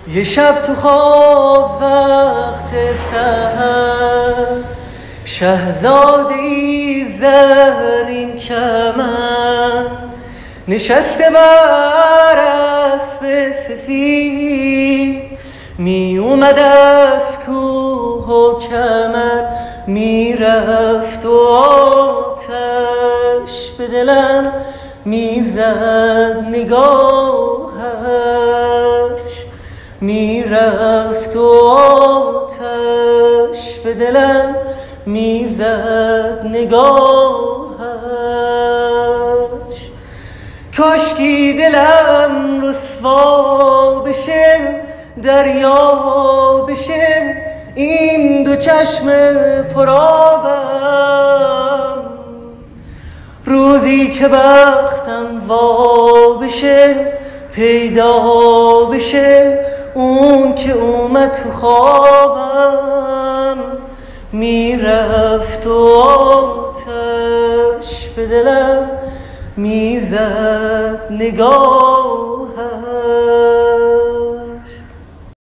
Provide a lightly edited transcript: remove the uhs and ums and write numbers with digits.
یه شب تو خواب وقت سحر شهزاده‌ای زرین کمن نشسته بر اسب سفید می اومد از کوه و کمر میرفت و آتش به دلم میزد نگاهش میرفت و آتش به دلم میزد نگاهش کاشکی دلم رسوا بشه دریا بشه این دو چشم پرآبم روزی که بختم وا بشه پیدا بشه اون که اومد تو خوابم میرفت و آتش به دلم میزد نگاه